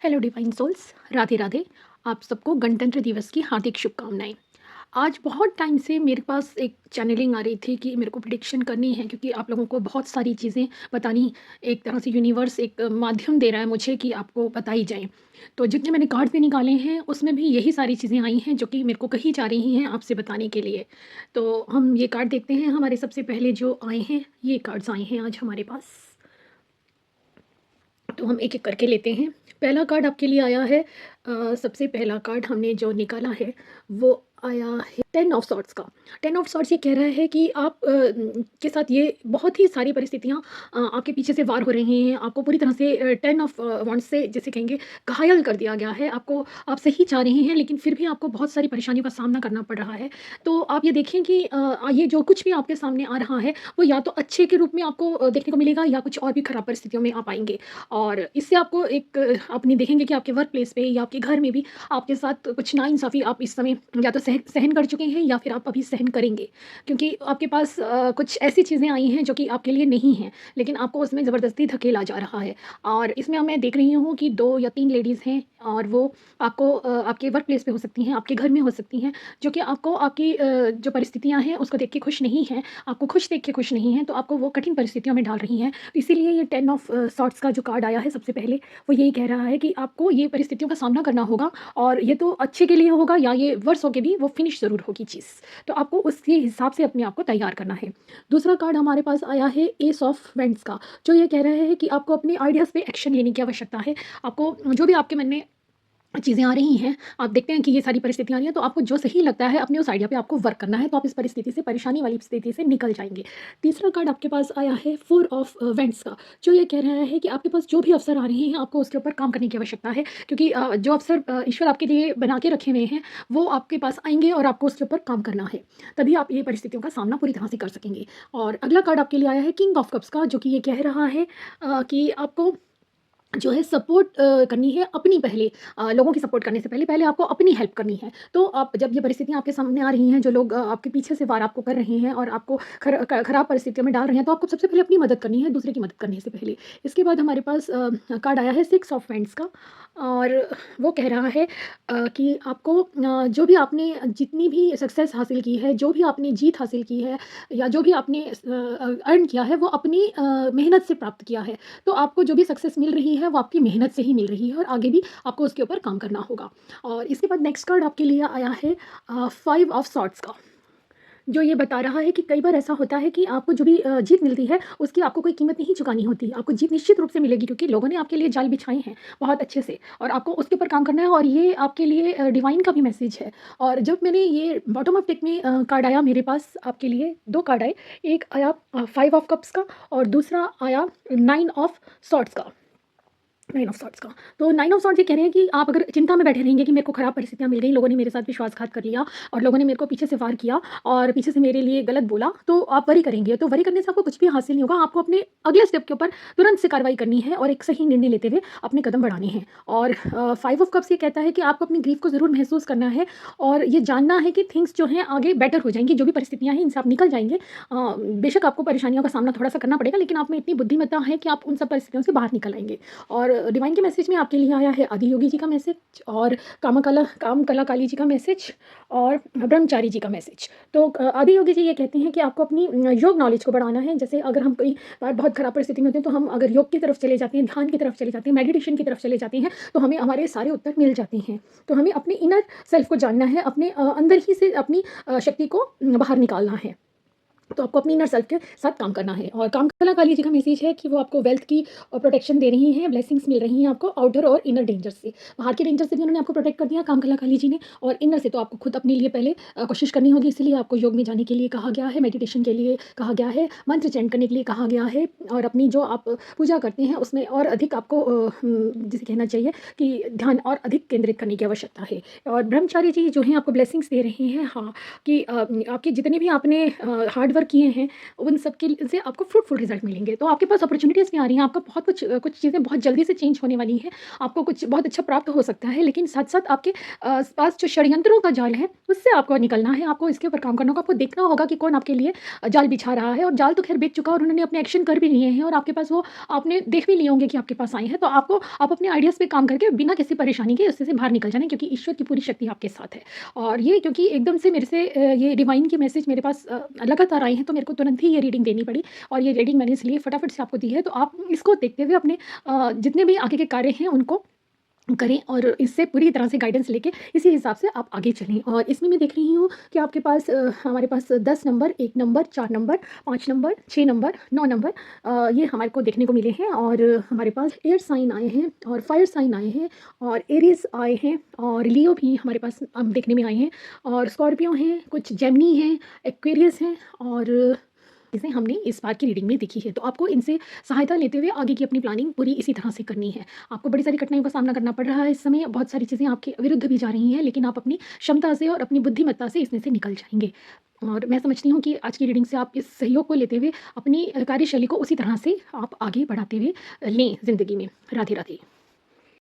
Hello divine souls, Radhe Radhe. आप सबको गणतंत्र दिवस की हार्दिक शुभकामनाएं। आज बहुत टाइम से मेरे पास एक चैनलिंग आ रही थी कि मेरे को प्रिडिक्शन करनी है, क्योंकि आप लोगों को बहुत सारी चीज़ें बतानी, एक तरह से यूनिवर्स एक माध्यम दे रहा है मुझे कि आपको बताई जाए। तो जितने मैंने कार्ड भी निकाले हैं उसमें भी यही सारी चीज़ें आई हैं जो कि मेरे को कही जा रही हैं आपसे बताने के लिए। तो हम ये कार्ड देखते हैं। हमारे सबसे पहले जो आए हैं, ये कार्ड्स आए हैं आज हमारे पास। तो हम एक-एक करके लेते हैं। पहला कार्ड आपके लिए आया है। सबसे पहला कार्ड हमने जो निकाला है वो आया है 10 ऑफ सॉर्ड्स का। 10 ऑफ सॉर्ड्स ये कह रहा है कि आप के साथ ये बहुत ही सारी परिस्थितियाँ आपके पीछे से वार हो रही हैं। आपको पूरी तरह से 10 ऑफ वांड्स से जिसे कहेंगे घायल कर दिया गया है। आपको आप सही चाह रहे हैं लेकिन फिर भी आपको बहुत सारी परेशानियों का सामना करना पड़ रहा है। तो आप ये देखें कि ये जो कुछ भी आपके सामने आ रहा है वो या तो अच्छे के रूप में आपको देखने को मिलेगा या कुछ और भी खराब परिस्थितियों में आप आएँगे। और इससे आपको एक आप नहीं देखेंगे कि आपके वर्क प्लेस पे या आपके घर में भी आपके साथ कुछ नाइंसाफ़ी आप इस समय या तो सहन कर चुके हैं या फिर आप अभी सहन करेंगे। क्योंकि आपके पास कुछ ऐसी चीज़ें आई हैं जो कि आपके लिए नहीं हैं, लेकिन आपको उसमें ज़बरदस्ती धकेला जा रहा है। और इसमें मैं देख रही हूँ कि 2 या 3 लेडीज़ हैं और वो आपको आपके वर्क प्लेस पे हो सकती हैं, आपके घर में हो सकती हैं, जो कि आपको आपकी जो परिस्थितियाँ हैं उसको देख के खुश नहीं हैं, आपको खुश देख के खुश नहीं हैं, तो आपको वो कठिन परिस्थितियों में डाल रही हैं। इसीलिए ये 10 ऑफ सॉर्ड्स का जो कार्ड आया है सबसे पहले, वो यही कह रहा है कि आपको ये परिस्थितियों का सामना करना होगा और ये तो अच्छे के लिए होगा या ये वर्ष हो के भी वो फिनिश ज़रूर होगी चीज़। तो आपको उसके हिसाब से अपने आप को तैयार करना है। दूसरा कार्ड हमारे पास आया है एस ऑफ वेंड्स का, जो ये कह रहा है कि आपको अपने आइडियाज़ पे एक्शन लेने की आवश्यकता है। आपको जो भी आपके मन में चीज़ें आ रही हैं, आप देखते हैं कि ये सारी परिस्थितियाँ आ रही हैं, तो आपको जो सही लगता है अपने उस आइडिया पे आपको वर्क करना है, तो आप इस परिस्थिति से, परेशानी वाली स्थिति से निकल जाएँगे। तीसरा कार्ड आपके पास आया है 4 ऑफ वेंड्स का, जो ये कह रहा है कि आपके पास जो भी अवसर आ रहे हैं, आपको उसके ऊपर काम करने की आवश्यकता है, क्योंकि जो अवसर ईश्वर आपके लिए बना के रखे हुए हैं, वो आपके पास आएँगे और आपको उसके ऊपर काम करना है। तभी आप ये परिस्थितियों का सामना पूरी तरह से कर सकेंगे। और अगला कार्ड आपके लिए आया है किंग ऑफ कप्स का, जो कि ये कह रहा है कि आपको जो है सपोर्ट करनी है अपनी पहले। लोगों की सपोर्ट करने से पहले आपको अपनी हेल्प करनी है। तो आप जब ये परिस्थितियाँ आपके सामने आ रही हैं, जो लोग आपके पीछे से वार आपको कर रहे हैं और आपको खराब परिस्थितियों में डाल रहे हैं, तो आपको सबसे पहले अपनी मदद करनी है, दूसरे की मदद करने से पहले। इसके बाद हमारे पास कार्ड आया है 6 ऑफ वांड्स का, और वो कह रहा है कि आपको जो भी आपने जितनी भी सक्सेस हासिल की है, जो भी आपने जीत हासिल की है या जो भी आपने अर्न किया है, वो अपनी मेहनत से प्राप्त किया है। तो आपको जो भी सक्सेस मिल रही है वो आपकी मेहनत से ही मिल रही है और आगे भी आपको उसके ऊपर काम करना होगा। और इसके बाद नेक्स्ट कार्ड आपके लिए आया है 5 ऑफ सॉर्ड्स का, जो ये बता रहा है कि कई बार ऐसा होता है कि आपको जो भी जीत मिलती है उसकी आपको कोई कीमत नहीं चुकानी होती। आपको जीत निश्चित रूप से मिलेगी, क्योंकि लोगों ने आपके लिए जाल बिछाए हैं बहुत अच्छे से, और आपको उसके ऊपर काम करना है। और ये आपके लिए डिवाइन का भी मैसेज है। और जब मैंने ये बॉटम ऑफ डेक में कार्ड आया मेरे पास, आपके लिए 2 कार्ड आए। एक आया 5 ऑफ कप्स का और दूसरा आया 9 ऑफ सॉर्ड्स का। 9 ऑफ सॉर्ड्स का। तो 9 ऑफ सॉर्ड्स ये कह रहे हैं कि आप अगर चिंता में बैठे रहेंगे कि मेरे को खराब परिस्थितियाँ मिल गई, लोगों ने मेरे साथ विश्वासघात कर लिया और लोगों ने मेरे को पीछे से वार किया और पीछे से मेरे लिए गलत बोला, तो आप वरी करेंगे। तो वरी करने से आपको कुछ भी हासिल नहीं होगा। आपको अपने अगले स्टेप के ऊपर तुरंत से कार्रवाई करनी है और एक सही निर्णय लेते हुए अपने कदम बढ़ाने हैं। और 5 ऑफ कप्स ये कहता है कि आपको अपनी ग्रीफ को ज़रूर महसूस करना है और ये जानना है कि थिंग्स जो हैं आगे बेटर हो जाएँगी। जो भी परिस्थितियाँ हैं इनसे आप निकल जाएँगे। बेशक आपको परेशानियों का सामना थोड़ा-सा करना पड़ेगा, लेकिन आप में इतनी बुद्धिमत्ता है कि आप उन सब परिस्थितियों से बाहर निकल आएँगे। और डिवाइन के मैसेज में आपके लिए आया है आदि योगी जी का मैसेज और काम कला काली जी का मैसेज और ब्रह्मचारी जी का मैसेज। तो आदि योगी जी ये कहते हैं कि आपको अपनी योग नॉलेज को बढ़ाना है। जैसे अगर हम कई बार बहुत खराब परिस्थिति में होते हैं, तो हम अगर योग की तरफ चले जाते हैं, ध्यान की तरफ चले जाते हैं, मेडिटेशन की तरफ चले जाते हैं, तो हमें हमारे सारे उत्तर मिल जाते हैं। तो हमें अपने इनर सेल्फ को जानना है, अपने अंदर ही से अपनी शक्ति को बाहर निकालना है। तो आपको अपनी इनर सेल्फ के साथ काम करना है। और कामकला काली जी का मैसेज है कि वो आपको वेल्थ की प्रोटेक्शन दे रही हैं, ब्लेसिंग्स मिल रही हैं आपको आउटर और इनर डेंजर से। बाहर के डेंजर से भी उन्होंने आपको प्रोटेक्ट कर दिया कामकला काली जी ने, और इनर से तो आपको खुद अपने लिए पहले कोशिश करनी होगी। इसीलिए आपको योग में जाने के लिए कहा गया है, मेडिटेशन के लिए कहा गया है, मंत्र चैंट करने के लिए कहा गया है, और अपनी जो आप पूजा करते हैं उसमें और अधिक आपको जिसे कहना चाहिए कि ध्यान और अधिक केंद्रित करने की आवश्यकता है। और ब्रह्मचारी जी जो हैं आपको ब्लेसिंग्स दे रहे हैं, हाँ, कि आपके जितने भी आपने हार्ड वर्क किए हैं उन सब के से आपको फ्रूटफुल रिजल्ट मिलेंगे। तो आपके पास अपॉर्चुनिटीज़ भी आ रही हैं, आपका बहुत कुछ चीज़ें बहुत जल्दी से चेंज होने वाली हैं, आपको कुछ बहुत अच्छा प्राप्त हो सकता है। लेकिन साथ-साथ आपके पास जो षड्यंत्रों का जाल है उससे आपको निकलना है, आपको इसके ऊपर काम करना होगा, आपको देखना होगा कि कौन आपके लिए जाल बिछा रहा है, और जाल तो ख़ैर बिछ चुका और उन्होंने अपने एक्शन कर भी लिए हैं और आपके पास वो आपने देख भी लिए होंगे कि आपके पास आए हैं। तो आप अपने आइडियाज़ पे काम करके बिना किसी परेशानी के उससे से बाहर निकल जाना, क्योंकि ईश्वर की पूरी शक्ति आपके साथ है। और ये क्योंकि एकदम से मेरे से ये डिवाइन के मैसेज मेरे पास लगातार आए हैं, तो मेरे को तुरंत ही ये रीडिंग देनी पड़ी, और ये रीडिंग मैंने इसलिए फटाफट से आपको दी है। तो आप इसको देखते हुए अपने जितने भी आगे के कार्य हैं उनको करें, और इससे पूरी तरह से गाइडेंस लेके इसी हिसाब से आप आगे चलें। और इसमें मैं देख रही हूँ कि आपके पास हमारे पास 10 number, 1 number, 4 number, 5 number, 6 number, 9 number ये हमारे को देखने को मिले हैं। और हमारे पास एयर साइन आए हैं और फायर साइन आए हैं और एरीज आए हैं और लियो भी हमारे पास देखने में आए हैं, और स्कॉर्पियो हैं, कुछ जेमिनी हैं, एक्वेरियस हैं, और चीज़ें हमने इस बार की रीडिंग में देखी है। तो आपको इनसे सहायता लेते हुए आगे की अपनी प्लानिंग पूरी इसी तरह से करनी है। आपको बड़ी सारी कठिनाइयों का सामना करना पड़ रहा है इस समय, बहुत सारी चीज़ें आपके विरुद्ध भी जा रही हैं, लेकिन आप अपनी क्षमता से और अपनी बुद्धिमत्ता से इसमें से निकल जाएँगे। और मैं समझती हूँ कि आज की रीडिंग से आप इस सहयोग को लेते हुए अपनी कार्यशैली को उसी तरह से आप आगे बढ़ाते हुए लें ज़िंदगी में। राधे, राधे।